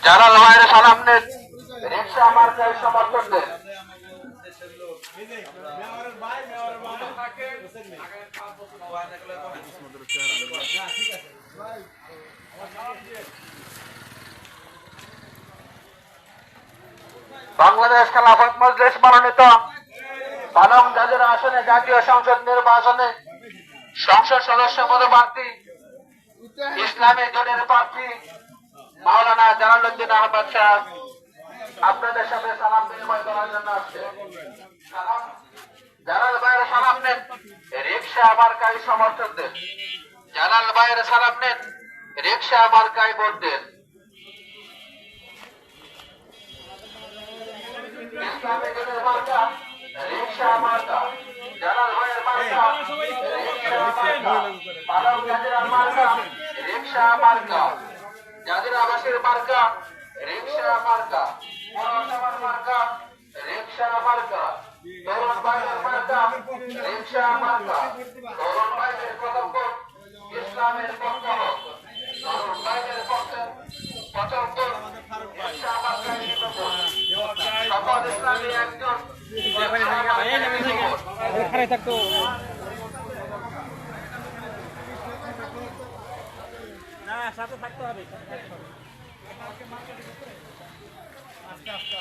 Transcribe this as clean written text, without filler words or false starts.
জালাল ভাইয়ের সালাম নেন, রিকশা মার্কায় সমর্থন দেন। বাংলাদেশ খেলাফত মজলিস মনোনীত পালং জাজিরা আসনে জাতীয় সংসদ নির্বাচনে সংসদ সদস্য পদপ্রার্থী ইসলামী দলের প্রার্থী মাওলানা জালালউদ্দিন আহমদ সাহেব আপনাদের সাথে সালাম বিনিময় করার জন্য আসছে। জালাল ভাইয়ের সালাম নেন, রিকশা মার্কায় সমর্থন দেন। জালাল ভাইয়ের সালাম নেন, রিকশা মার্কায় ভোট দেন। ইসলামী দলের মার্কা রিকশা মার্কা, জালাল ভাইয়ের মার্কা রিকশা মার্কা, পালং জাজিরার মার্কা রিকশা মার্কা, জাজিরাবাসীর মার্কা রিকশা মার্কা, পৌরসভার মার্কা রিকশা মার্কা, তরুণ ভাইয়ের মার্কা রিকশা মার্কা। তরুণ ভাইয়ের প্রথম ভোট ইসলামের পক্ষ হোক, তরুণ ভাইয়ের পক্ষে প্রথম ভোট রিকশা মার্কায় নিত ভোট। সকল ইসলামী একজন থাকতো না, সাথে থাকতে হবে। আস্তে আস্তে